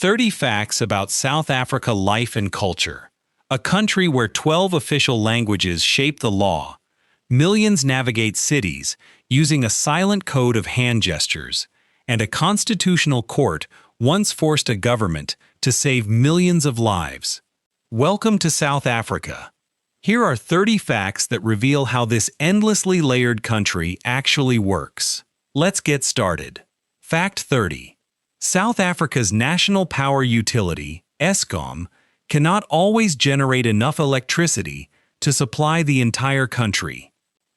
30 Facts About South Africa Life and Culture. A country where 12 official languages shape the law. Millions navigate cities using a silent code of hand gestures, and a constitutional court once forced a government to save millions of lives. Welcome to South Africa. Here are 30 facts that reveal how this endlessly layered country actually works. Let's get started. Fact 30. South Africa's national power utility, Eskom, cannot always generate enough electricity to supply the entire country.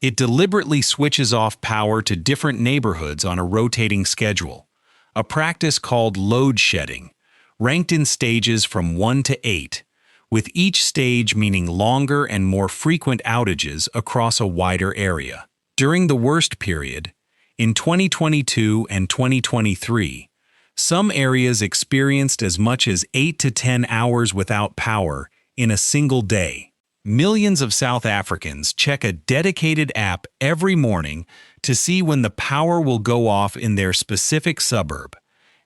It deliberately switches off power to different neighborhoods on a rotating schedule, a practice called load shedding, ranked in stages from 1 to 8, with each stage meaning longer and more frequent outages across a wider area. During the worst period, in 2022 and 2023, some areas experienced as much as 8 to 10 hours without power in a single day. Millions of South Africans check a dedicated app every morning to see when the power will go off in their specific suburb,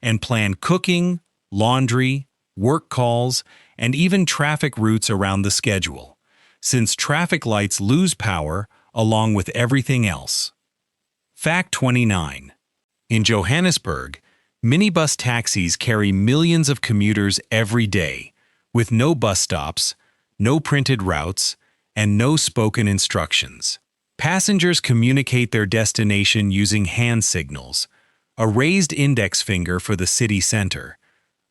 and plan cooking, laundry, work calls, and even traffic routes around the schedule, since traffic lights lose power along with everything else. Fact 29. In Johannesburg, minibus taxis carry millions of commuters every day, with no bus stops, no printed routes, and no spoken instructions. Passengers communicate their destination using hand signals, a raised index finger for the city center,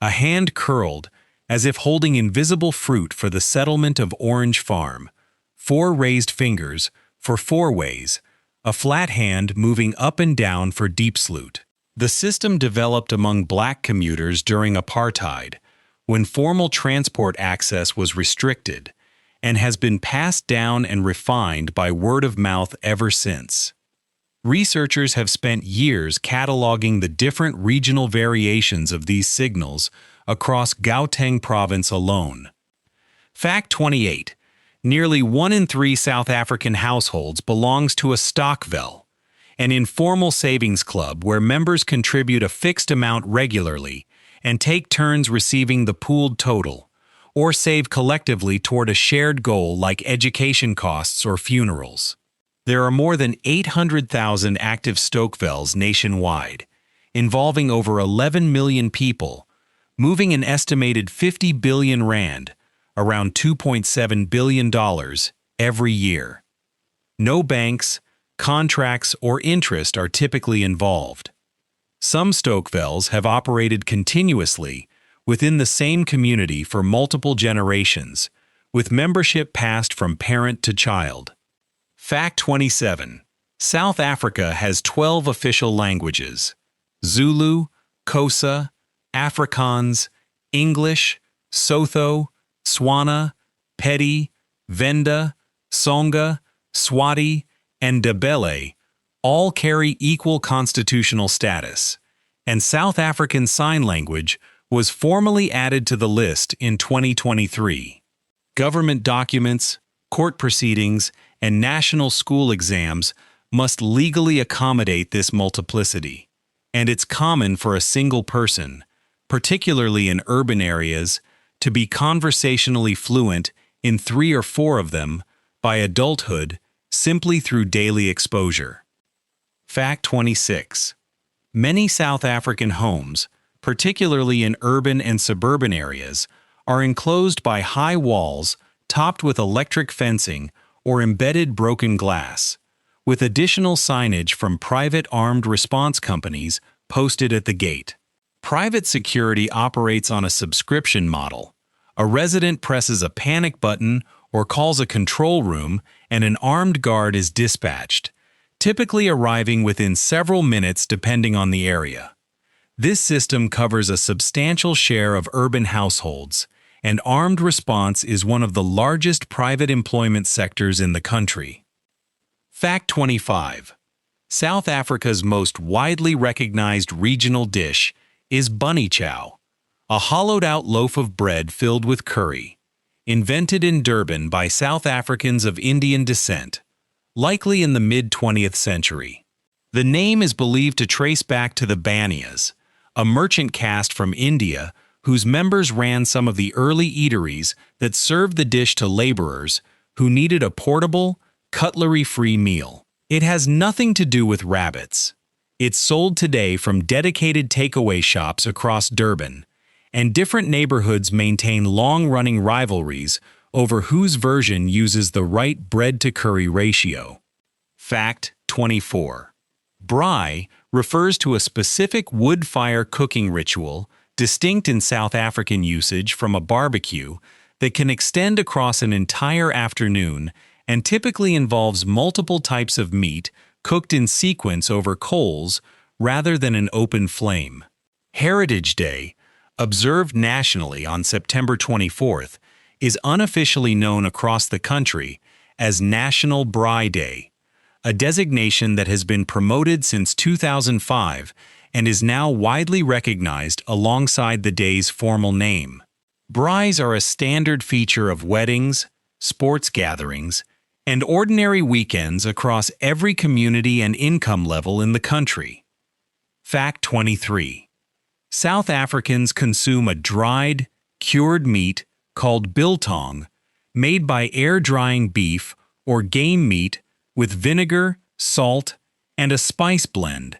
a hand curled as if holding invisible fruit for the settlement of Orange Farm, 4 raised fingers for 4 ways, a flat hand moving up and down for Diepsloot. The system developed among black commuters during apartheid, when formal transport access was restricted, and has been passed down and refined by word of mouth ever since. Researchers have spent years cataloging the different regional variations of these signals across Gauteng province alone. Fact 28. Nearly 1 in 3 South African households belongs to a stokvel, an informal savings club where members contribute a fixed amount regularly and take turns receiving the pooled total, or save collectively toward a shared goal like education costs or funerals. There are more than 800,000 active stokvels nationwide, involving over 11 million people, moving an estimated 50 billion rand, around $2.7 billion, every year. No banks, contracts, or interest are typically involved. Some stokvels have operated continuously within the same community for multiple generations, with membership passed from parent to child. Fact 27. South Africa has 12 official languages: Zulu, Xhosa, Afrikaans, English, Sotho, Tswana, Pedi, Venda, Tsonga, Swati, and Ndebele all carry equal constitutional status, and South African Sign Language was formally added to the list in 2023. Government documents, court proceedings, and national school exams must legally accommodate this multiplicity, and it's common for a single person, particularly in urban areas, to be conversationally fluent in 3 or 4 of them by adulthood simply through daily exposure. Fact 26. Many South African homes, particularly in urban and suburban areas, are enclosed by high walls topped with electric fencing or embedded broken glass, with additional signage from private armed response companies posted at the gate. Private security operates on a subscription model. A resident presses a panic button or calls a control room, and an armed guard is dispatched, typically arriving within several minutes depending on the area. This system covers a substantial share of urban households, and armed response is one of the largest private employment sectors in the country. Fact 25. South Africa's most widely recognized regional dish is Bunny Chow, a hollowed-out loaf of bread filled with curry, invented in Durban by South Africans of Indian descent, likely in the mid-20th century. The name is believed to trace back to the Banyas, a merchant caste from India whose members ran some of the early eateries that served the dish to laborers who needed a portable, cutlery-free meal. It has nothing to do with rabbits. It's sold today from dedicated takeaway shops across Durban, and different neighborhoods maintain long-running rivalries over whose version uses the right bread-to-curry ratio. Fact 24. Braai refers to a specific wood fire cooking ritual distinct in South African usage from a barbecue that can extend across an entire afternoon and typically involves multiple types of meat cooked in sequence over coals rather than an open flame. Heritage Day, observed nationally on September 24th, is unofficially known across the country as National Braai Day, a designation that has been promoted since 2005 and is now widely recognized alongside the day's formal name. Braais are a standard feature of weddings, sports gatherings, and ordinary weekends across every community and income level in the country. Fact 23. South Africans consume a dried, cured meat called biltong, made by air-drying beef or game meat with vinegar, salt, and a spice blend,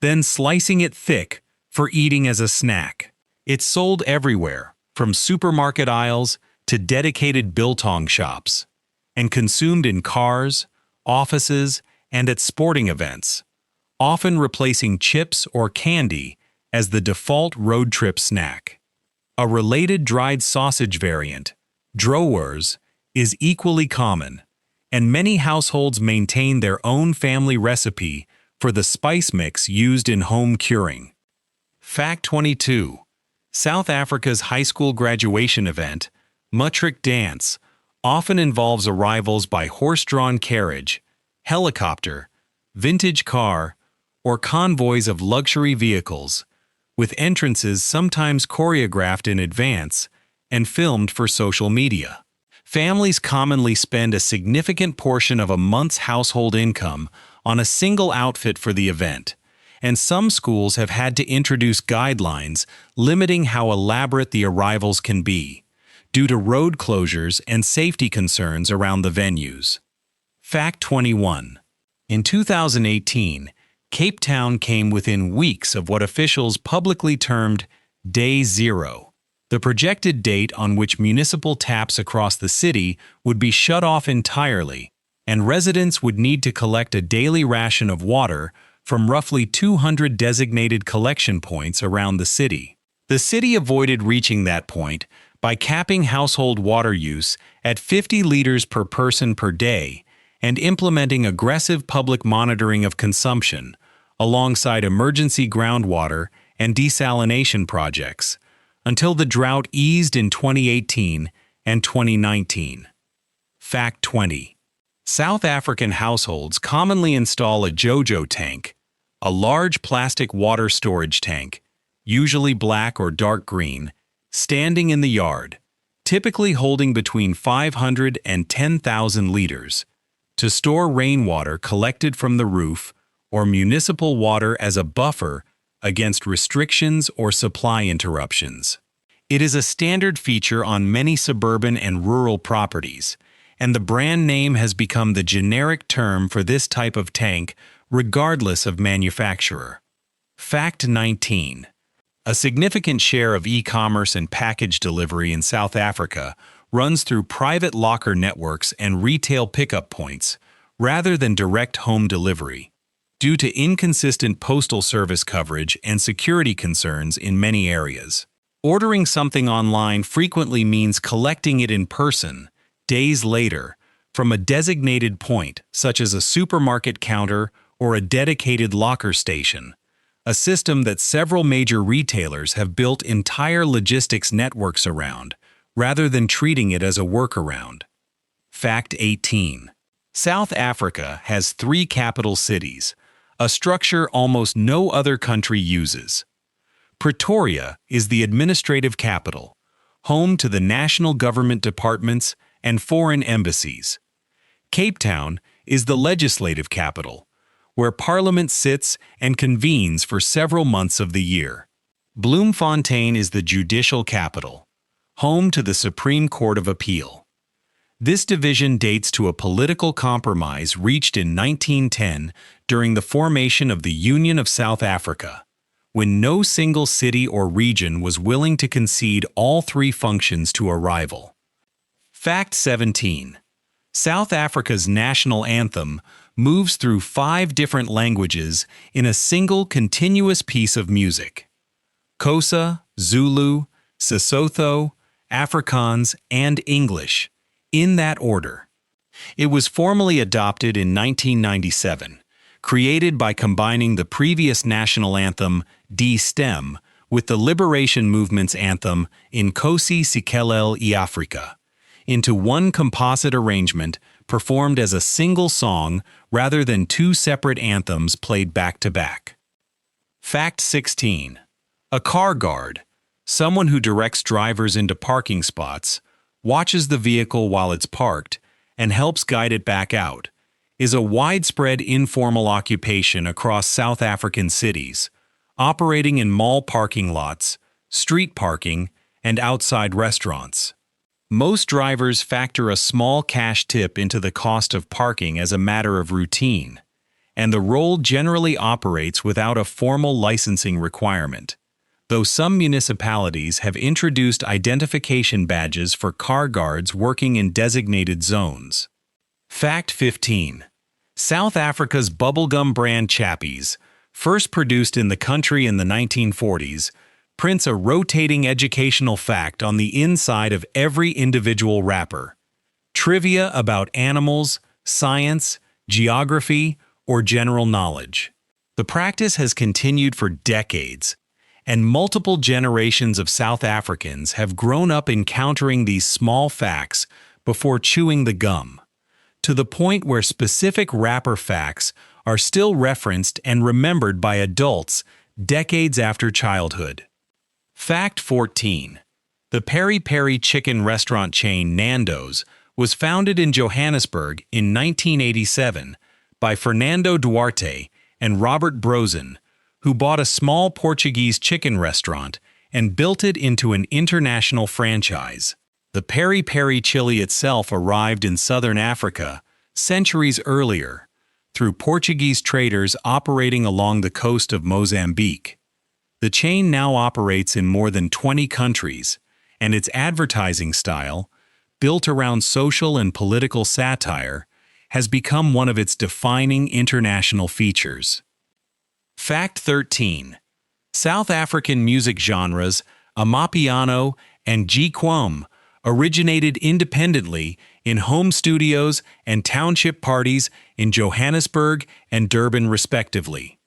then slicing it thick for eating as a snack. It's sold everywhere, from supermarket aisles to dedicated biltong shops, and consumed in cars, offices, and at sporting events, often replacing chips or candy as the default road trip snack. A related dried sausage variant, droewers, is equally common, and many households maintain their own family recipe for the spice mix used in home curing. Fact 22. South Africa's high school graduation event, Matric Dance, often involves arrivals by horse-drawn carriage, helicopter, vintage car, or convoys of luxury vehicles, with entrances sometimes choreographed in advance and filmed for social media. Families commonly spend a significant portion of a month's household income on a single outfit for the event, and some schools have had to introduce guidelines limiting how elaborate the arrivals can be, due to road closures and safety concerns around the venues. Fact 21. In 2018, Cape Town came within weeks of what officials publicly termed Day Zero, the projected date on which municipal taps across the city would be shut off entirely, and residents would need to collect a daily ration of water from roughly 200 designated collection points around the city. The city avoided reaching that point by capping household water use at 50 liters per person per day and implementing aggressive public monitoring of consumption, alongside emergency groundwater and desalination projects, until the drought eased in 2018 and 2019. Fact 20. South African households commonly install a JoJo tank, a large plastic water storage tank, usually black or dark green, standing in the yard, typically holding between 500 and 10,000 liters, to store rainwater collected from the roof or municipal water as a buffer against restrictions or supply interruptions. It is a standard feature on many suburban and rural properties, and the brand name has become the generic term for this type of tank regardless of manufacturer. Fact 19. A significant share of e-commerce and package delivery in South Africa runs through private locker networks and retail pickup points, rather than direct home delivery, due to inconsistent postal service coverage and security concerns in many areas. Ordering something online frequently means collecting it in person, days later, from a designated point such as a supermarket counter or a dedicated locker station, a system that several major retailers have built entire logistics networks around, rather than treating it as a workaround. Fact 18. South Africa has 3 capital cities, a structure almost no other country uses. Pretoria is the administrative capital, home to the national government departments and foreign embassies. Cape Town is the legislative capital, where Parliament sits and convenes for several months of the year. Bloemfontein is the judicial capital, home to the Supreme Court of Appeal. This division dates to a political compromise reached in 1910 during the formation of the Union of South Africa, when no single city or region was willing to concede all three functions to a rival. Fact 17. South Africa's national anthem moves through 5 different languages in a single continuous piece of music: Xhosa, Zulu, Sesotho, Afrikaans, and English, in that order. It was formally adopted in 1997, created by combining the previous national anthem, D-Stem, with the Liberation Movement's anthem, Inkosi Sikelel' iAfrika, into one composite arrangement performed as a single song rather than 2 separate anthems played back-to-back. Fact 16. A car guard, someone who directs drivers into parking spots, watches the vehicle while it's parked, and helps guide it back out, is a widespread informal occupation across South African cities, operating in mall parking lots, street parking, and outside restaurants. Most drivers factor a small cash tip into the cost of parking as a matter of routine, and the role generally operates without a formal licensing requirement, though some municipalities have introduced identification badges for car guards working in designated zones. Fact 15. South Africa's bubblegum brand Chappies, first produced in the country in the 1940s, prints a rotating educational fact on the inside of every individual wrapper. Trivia about animals, science, geography, or general knowledge. The practice has continued for decades, and multiple generations of South Africans have grown up encountering these small facts before chewing the gum, to the point where specific wrapper facts are still referenced and remembered by adults decades after childhood. Fact 14. The peri-peri chicken restaurant chain Nando's was founded in Johannesburg in 1987 by Fernando Duarte and Robert Brozen, who bought a small Portuguese chicken restaurant and built it into an international franchise. The peri-peri chili itself arrived in southern Africa centuries earlier, through Portuguese traders operating along the coast of Mozambique. The chain now operates in more than 20 countries, and its advertising style, built around social and political satire, has become one of its defining international features. Fact 13. South African music genres Amapiano and Gqom originated independently in home studios and township parties in Johannesburg and Durban respectively,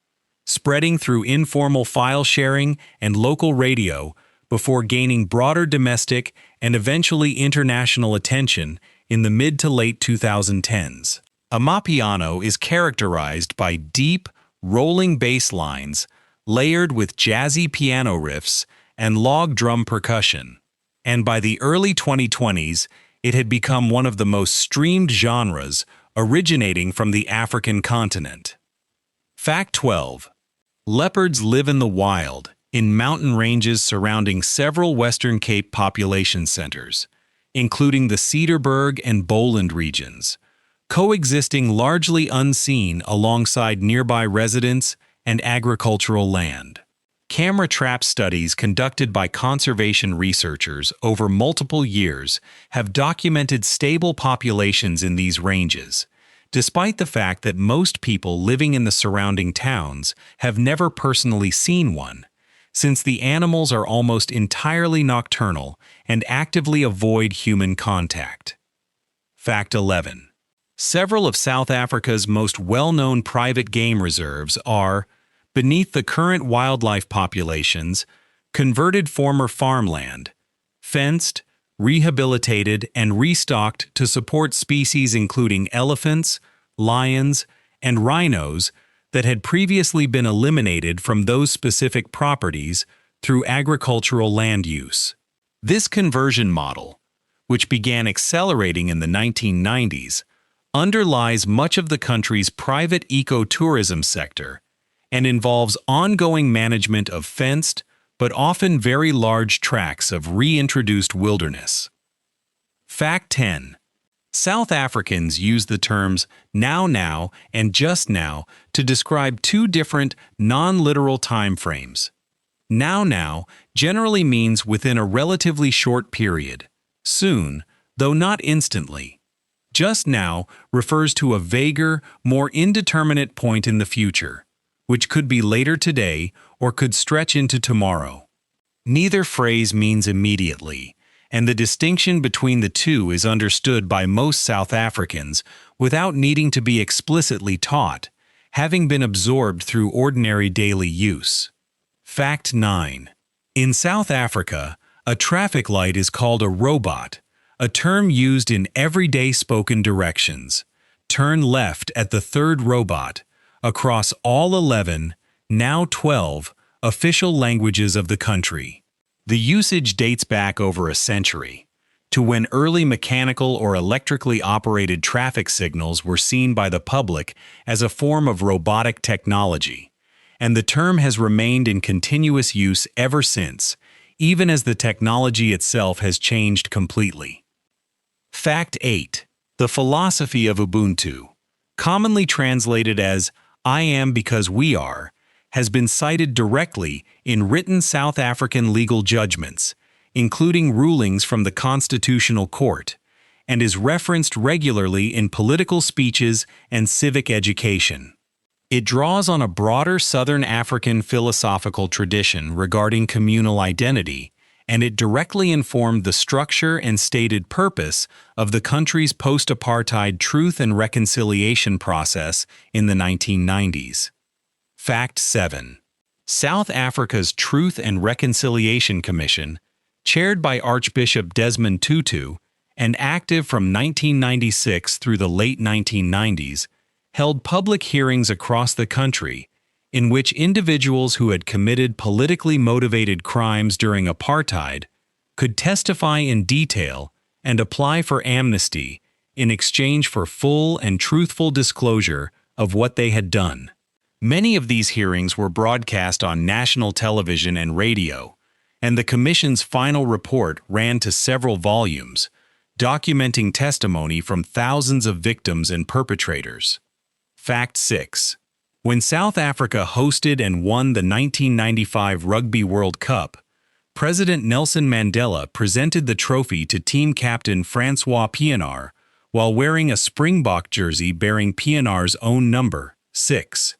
spreading through informal file sharing and local radio before gaining broader domestic and eventually international attention in the mid to late 2010s. Amapiano is characterized by deep, rolling bass lines layered with jazzy piano riffs and log drum percussion, and by the early 2020s, it had become one of the most streamed genres originating from the African continent. Fact 12. Leopards live in the wild, in mountain ranges surrounding several Western Cape population centers, including the Cedarburg and Bowland regions, coexisting largely unseen alongside nearby residents and agricultural land. Camera trap studies conducted by conservation researchers over multiple years have documented stable populations in these ranges, despite the fact that most people living in the surrounding towns have never personally seen one, since the animals are almost entirely nocturnal and actively avoid human contact. Fact 11. Several of South Africa's most well-known private game reserves are, beneath the current wildlife populations, converted former farmland, fenced, rehabilitated, and restocked to support species including elephants, lions, and rhinos that had previously been eliminated from those specific properties through agricultural land use. This conversion model, which began accelerating in the 1990s, underlies much of the country's private ecotourism sector and involves ongoing management of fenced, but often very large tracts of reintroduced wilderness. Fact 10. South Africans use the terms now and just now to describe two different non-literal time frames. Now generally means within a relatively short period, soon, though not instantly. Just now refers to a vaguer, more indeterminate point in the future, which could be later today or could stretch into tomorrow. Neither phrase means immediately, and the distinction between the two is understood by most South Africans without needing to be explicitly taught, having been absorbed through ordinary daily use. Fact 9. In South Africa, a traffic light is called a robot, a term used in everyday spoken directions. Turn left at the third robot, across all 11, now 12, official languages of the country. The usage dates back over a century, to when early mechanical or electrically operated traffic signals were seen by the public as a form of robotic technology, and the term has remained in continuous use ever since, even as the technology itself has changed completely. Fact 8. The philosophy of Ubuntu, commonly translated as "I am because we are," has been cited directly in written South African legal judgments, including rulings from the Constitutional Court, and is referenced regularly in political speeches and civic education. It draws on a broader Southern African philosophical tradition regarding communal identity, and it directly informed the structure and stated purpose of the country's post-apartheid truth and reconciliation process in the 1990s. Fact 7. South Africa's Truth and Reconciliation Commission, chaired by Archbishop Desmond Tutu and active from 1996 through the late 1990s, held public hearings across the country in which individuals who had committed politically motivated crimes during apartheid could testify in detail and apply for amnesty in exchange for full and truthful disclosure of what they had done. Many of these hearings were broadcast on national television and radio, and the Commission's final report ran to several volumes, documenting testimony from thousands of victims and perpetrators. Fact 6. When South Africa hosted and won the 1995 Rugby World Cup, President Nelson Mandela presented the trophy to team captain Francois Pienaar while wearing a Springbok jersey bearing Pienaar's own number, 6.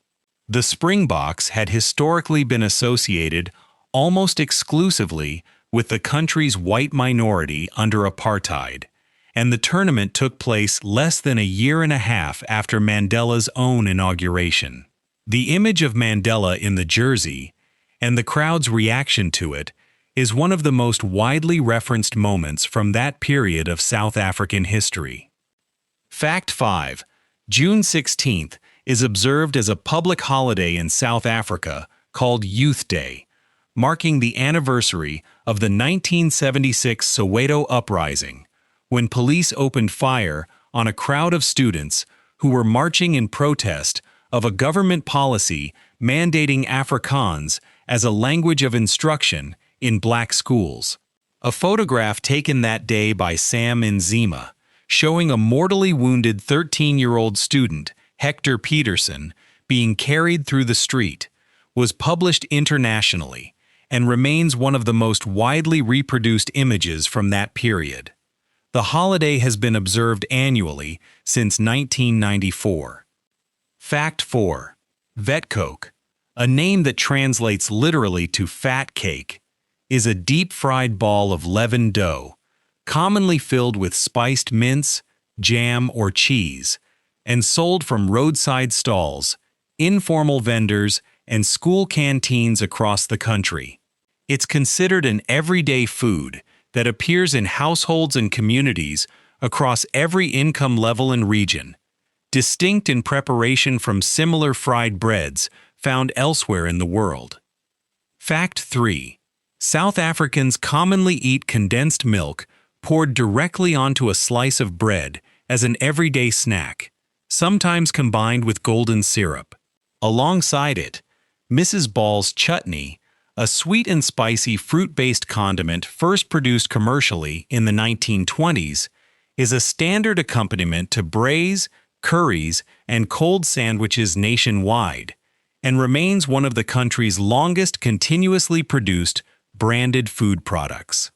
The Springboks had historically been associated almost exclusively with the country's white minority under apartheid, and the tournament took place less than a year and a half after Mandela's own inauguration. The image of Mandela in the jersey, and the crowd's reaction to it, is one of the most widely referenced moments from that period of South African history. Fact 5. June 16th is observed as a public holiday in South Africa called Youth Day, marking the anniversary of the 1976 Soweto uprising, when police opened fire on a crowd of students who were marching in protest of a government policy mandating Afrikaans as a language of instruction in black schools. A photograph taken that day by Sam Nzima, showing a mortally wounded 13-year-old student, Hector Peterson, being carried through the street, was published internationally and remains one of the most widely reproduced images from that period. The holiday has been observed annually since 1994. Fact 4. Vetkoek, a name that translates literally to fat cake, is a deep-fried ball of leavened dough, commonly filled with spiced mince, jam, or cheese, and sold from roadside stalls, informal vendors, and school canteens across the country. It's considered an everyday food that appears in households and communities across every income level and region, distinct in preparation from similar fried breads found elsewhere in the world. Fact 3. South Africans commonly eat condensed milk poured directly onto a slice of bread as an everyday snack, sometimes combined with golden syrup. Alongside it, Mrs. Ball's chutney, a sweet and spicy fruit-based condiment first produced commercially in the 1920s, is a standard accompaniment to braise, curries, and cold sandwiches nationwide, and remains one of the country's longest continuously produced branded food products.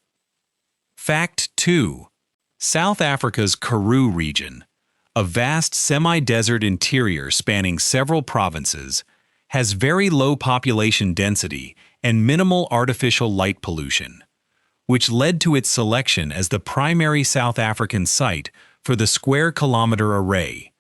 Fact 2. South Africa's Karoo region, a vast semi-desert interior spanning several provinces, has very low population density and minimal artificial light pollution, which led to its selection as the primary South African site for the Square Kilometre Array,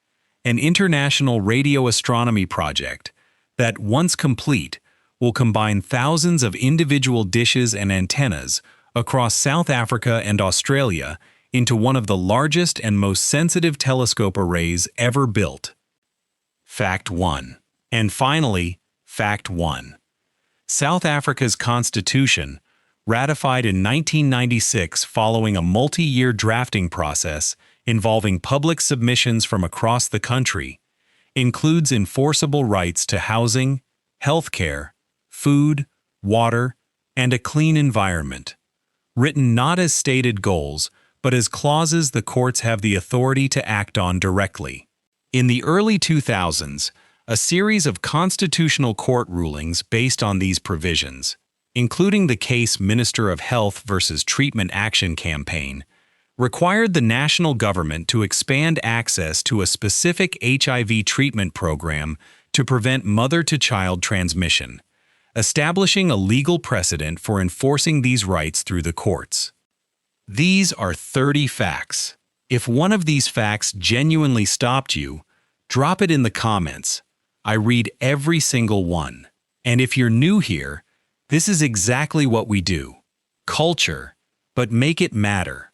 an international radio astronomy project that, once complete, will combine thousands of individual dishes and antennas across South Africa and Australia into one of the largest and most sensitive telescope arrays ever built. Fact 1. And finally, Fact 1. South Africa's constitution, ratified in 1996 following a multi-year drafting process involving public submissions from across the country, includes enforceable rights to housing, healthcare, food, water, and a clean environment, written not as stated goals, but as clauses the courts have the authority to act on directly. In the early 2000s, a series of constitutional court rulings based on these provisions, including the case Minister of Health versus Treatment Action Campaign, required the national government to expand access to a specific HIV treatment program to prevent mother-to-child transmission, establishing a legal precedent for enforcing these rights through the courts. These are 30 facts. If one of these facts genuinely stopped you, drop it in the comments. I read every single one. And if you're new here, this is exactly what we do. Culture, but make it matter.